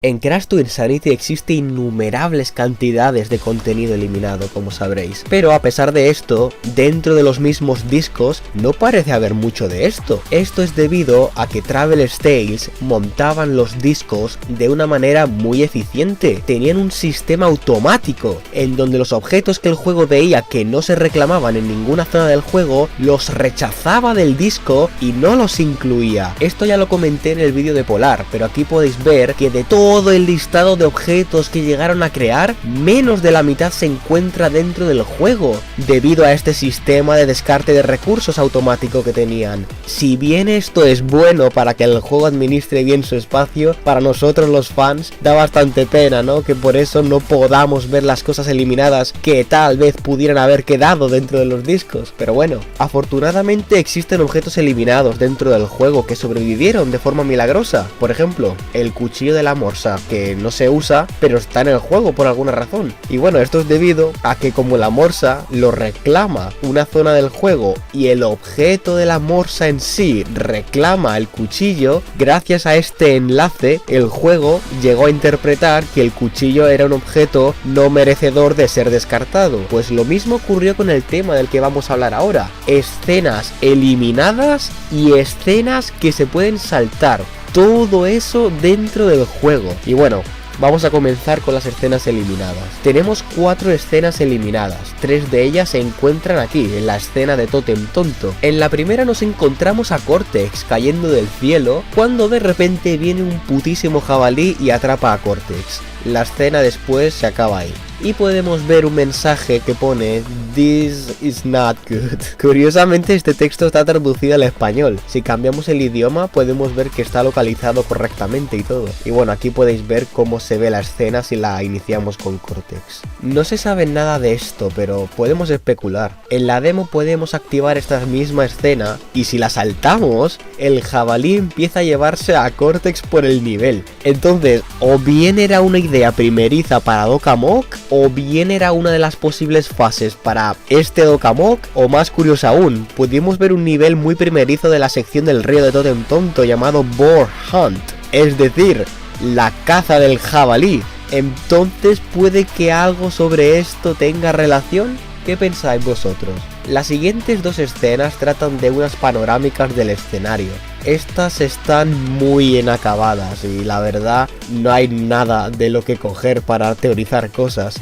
En Crash to Insanity existe innumerables cantidades de contenido eliminado, como sabréis. Pero a pesar de esto, dentro de los mismos discos no parece haber mucho de esto. Esto es debido a que Traveler's Tales montaban los discos de una manera muy eficiente. Tenían un sistema automático, en donde los objetos que el juego veía que no se reclamaban en ninguna zona del juego, los rechazaba del disco y no los incluía. Esto ya lo comenté en el vídeo de Polar, pero aquí podéis ver que de todo el listado de objetos que llegaron a crear, menos de la mitad se encuentra dentro del juego, debido a este sistema de descarte de recursos automático que tenían. Si bien esto es bueno para que el juego administre bien su espacio, para nosotros los fans da bastante pena, ¿no? Que por eso no podamos ver las cosas eliminadas que tal vez pudieran haber quedado dentro de los discos. Pero bueno, afortunadamente existen objetos eliminados dentro del juego que sobrevivieron de forma milagrosa. Por ejemplo, el cuchillo de la morsa, que no se usa, pero está en el juego por alguna razón. Y bueno, esto es debido a que como la morsa lo reclama una zona del juego y el objeto de la morsa en sí reclama el cuchillo, gracias a este enlace el juego llegó a interpretar que el cuchillo era un objeto no merecedor de ser descartado. Pues lo mismo ocurrió con el tema del que vamos a hablar ahora: escenas eliminadas y escenas que se pueden saltar. Todo eso dentro del juego. Y bueno, vamos a comenzar con las escenas eliminadas. Tenemos 4 escenas eliminadas, 3 de ellas se encuentran aquí, en la escena de Tótem Tonto. En la primera nos encontramos a Cortex cayendo del cielo, cuando de repente viene un putísimo jabalí y atrapa a Cortex. La escena después se acaba ahí. Y podemos ver un mensaje que pone "This is not good". Curiosamente este texto está traducido al español. Si cambiamos el idioma podemos ver que está localizado correctamente y todo. Y bueno, aquí podéis ver cómo se ve la escena si la iniciamos con Cortex. No se sabe nada de esto, pero podemos especular. En la demo podemos activar esta misma escena y si la saltamos, el jabalí empieza a llevarse a Cortex por el nivel. Entonces, o bien era una idea primeriza para Dokamok, o bien era una de las posibles fases para este Dokamok, o más curioso aún, pudimos ver un nivel muy primerizo de la sección del río de Tótem Tonto llamado Boar Hunt, es decir, la caza del jabalí. Entonces puede que algo sobre esto tenga relación. ¿Qué pensáis vosotros? Las siguientes 2 escenas tratan de unas panorámicas del escenario. Estas están muy inacabadas y la verdad no hay nada de lo que coger para teorizar cosas.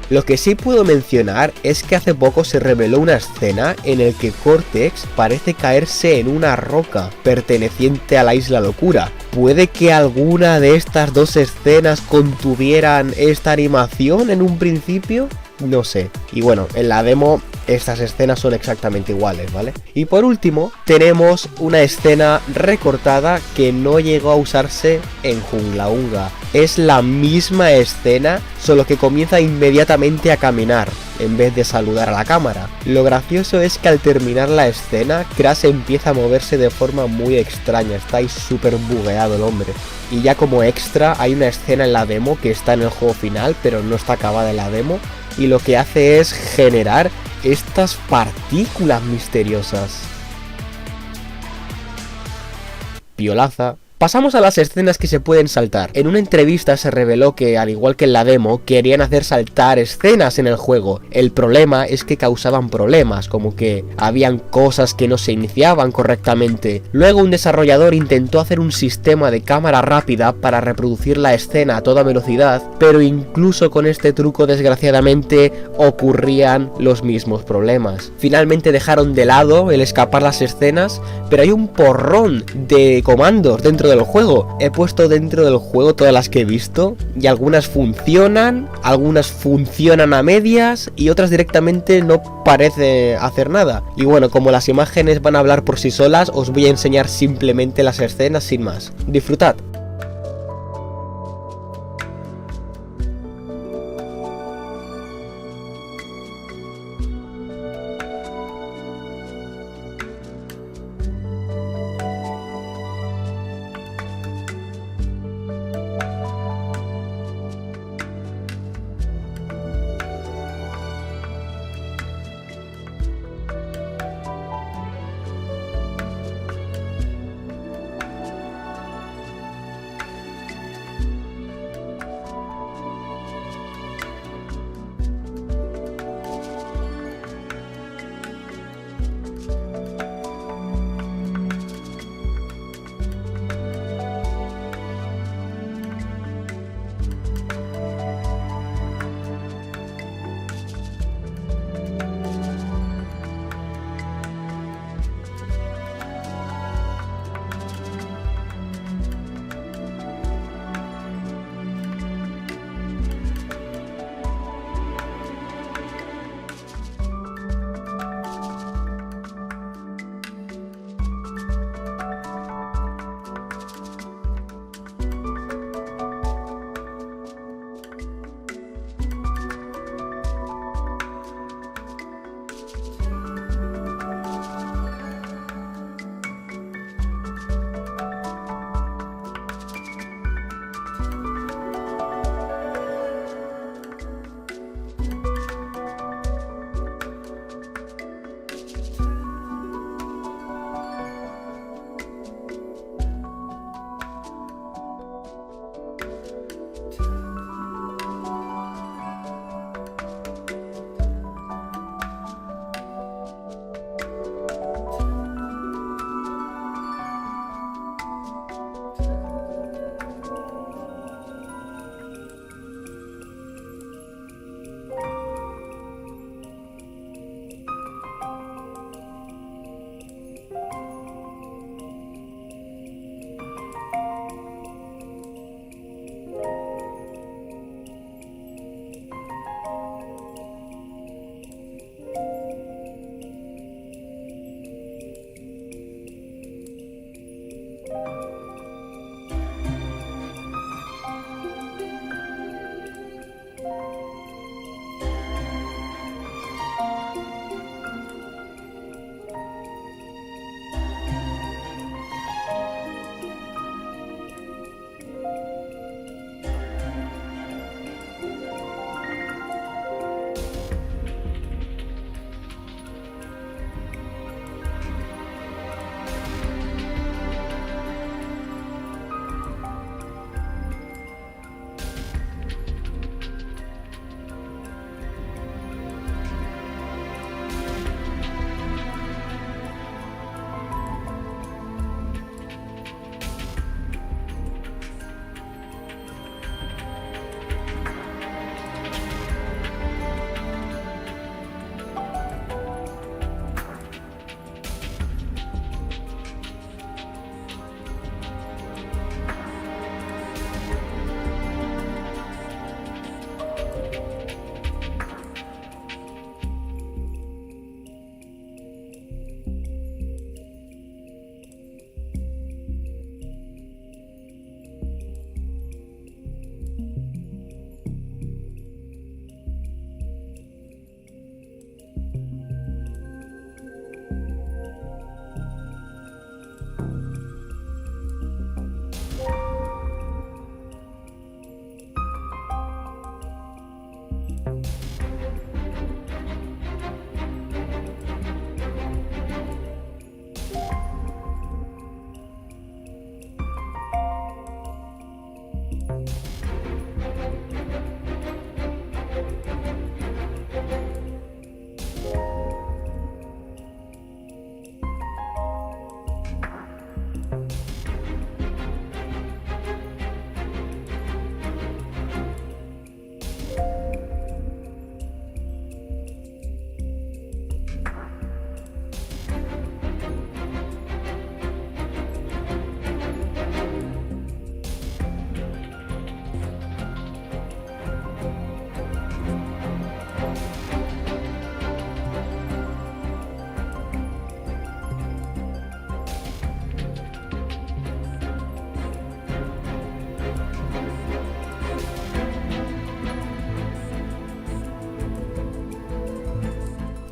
Lo que sí puedo mencionar es que hace poco se reveló una escena en el que Cortex parece caerse en una roca perteneciente a la Isla Locura. ¿Puede que alguna de estas 2 escenas contuvieran esta animación en un principio? No sé. Y bueno, en la demo estas escenas son exactamente iguales, ¿vale? Y por último, tenemos una escena recortada que no llegó a usarse en Jungla Unga. Es la misma escena, solo que comienza inmediatamente a caminar en vez de saludar a la cámara. Lo gracioso es que al terminar la escena, Crash empieza a moverse de forma muy extraña, está ahí súper bugueado el hombre. Y ya como extra, hay una escena en la demo que está en el juego final, pero no está acabada en la demo, y lo que hace es generar estas partículas misteriosas. Piolaza. Pasamos a las escenas que se pueden saltar. En una entrevista se reveló que, al igual que en la demo, querían hacer saltar escenas en el juego. El problema es que causaban problemas, como que habían cosas que no se iniciaban correctamente. Luego un desarrollador intentó hacer un sistema de cámara rápida para reproducir la escena a toda velocidad, pero incluso con este truco desgraciadamente ocurrían los mismos problemas. Finalmente dejaron de lado el escapar las escenas, pero hay un porrón de comandos dentro dentro del juego. He puesto dentro del juego todas las que he visto y algunas funcionan a medias y otras directamente no parece hacer nada. Y bueno, como las imágenes van a hablar por sí solas, os voy a enseñar simplemente las escenas sin más. Disfrutad.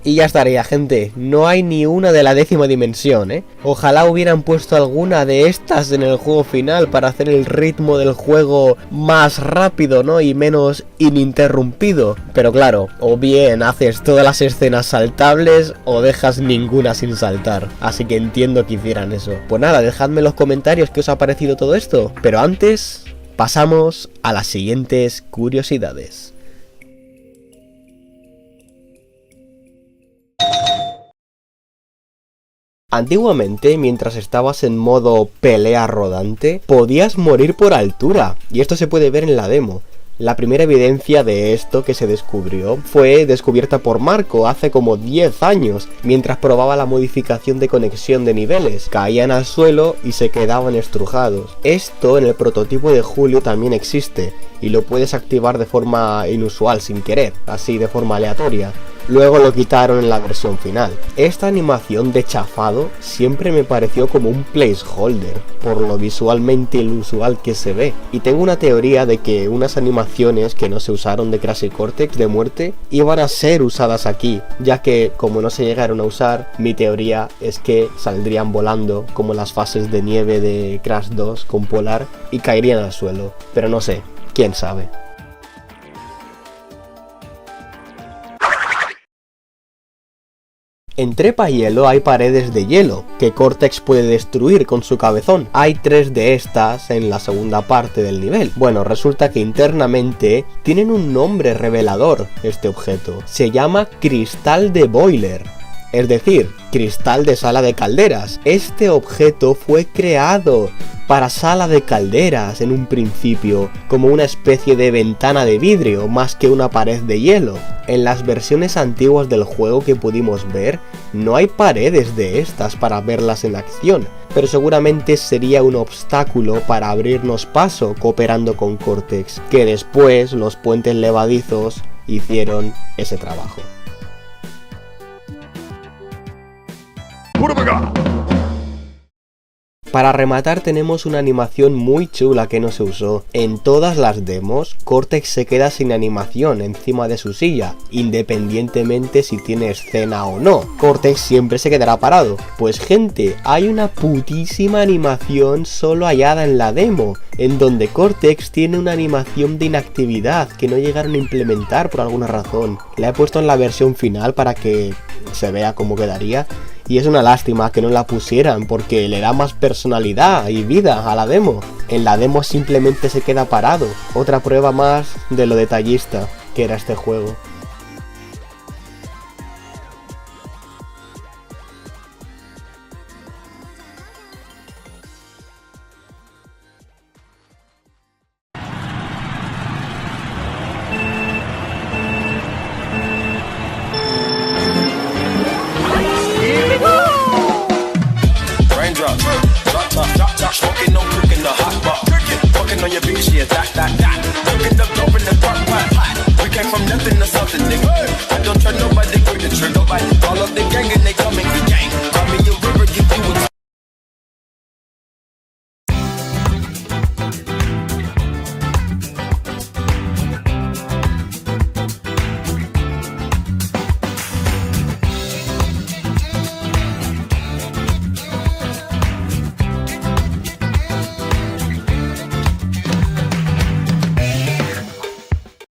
Y ya estaría, gente, no hay ni una de la 10ª dimensión, ¿eh? Ojalá hubieran puesto alguna de estas en el juego final para hacer el ritmo del juego más rápido, ¿no? Y menos ininterrumpido. Pero claro, o bien haces todas las escenas saltables o dejas ninguna sin saltar. Así que entiendo que hicieran eso. Pues nada, dejadme en los comentarios qué os ha parecido todo esto. Pero antes, pasamos a las siguientes curiosidades. Antiguamente, mientras estabas en modo pelea rodante, podías morir por altura, y esto se puede ver en la demo. La primera evidencia de esto que se descubrió fue descubierta por Marco hace como 10 años, mientras probaba la modificación de conexión de niveles. Caían al suelo y se quedaban estrujados. Esto en el prototipo de Julio también existe, y lo puedes activar de forma inusual, sin querer, así de forma aleatoria. Luego lo quitaron en la versión final. Esta animación de chafado siempre me pareció como un placeholder, por lo visualmente inusual que se ve. Y tengo una teoría de que unas animaciones que no se usaron de Crash y Cortex de muerte iban a ser usadas aquí, ya que como no se llegaron a usar, mi teoría es que saldrían volando como las fases de nieve de Crash 2 con Polar y caerían al suelo. Pero no sé, quién sabe. En Trepa Hielo hay paredes de hielo, que Cortex puede destruir con su cabezón. Hay 3 de estas en la segunda parte del nivel. Bueno, resulta que internamente tienen un nombre revelador este objeto. Se llama Cristal de Boiler. Es decir, cristal de sala de calderas. Este objeto fue creado para sala de calderas en un principio, como una especie de ventana de vidrio más que una pared de hielo. En las versiones antiguas del juego que pudimos ver, no hay paredes de estas para verlas en acción, pero seguramente sería un obstáculo para abrirnos paso cooperando con Cortex, que después los puentes levadizos hicieron ese trabajo. Para rematar tenemos una animación muy chula que no se usó. En todas las demos, Cortex se queda sin animación encima de su silla, independientemente si tiene escena o no. Cortex siempre se quedará parado. Pues gente, hay una putísima animación solo hallada en la demo, en donde Cortex tiene una animación de inactividad que no llegaron a implementar por alguna razón. La he puesto en la versión final para que se vea cómo quedaría. Y es una lástima que no la pusieran porque le da más personalidad y vida a la demo. En la demo simplemente se queda parado. Otra prueba más de lo detallista que era este juego. Smoking, no cooking the hot pot. Fucking on your bitch, yeah, that. Looking up, dope in the dark pot. We came from nothing to something, nigga. I don't trust nobody, grip the trigger. All of the gang and they coming.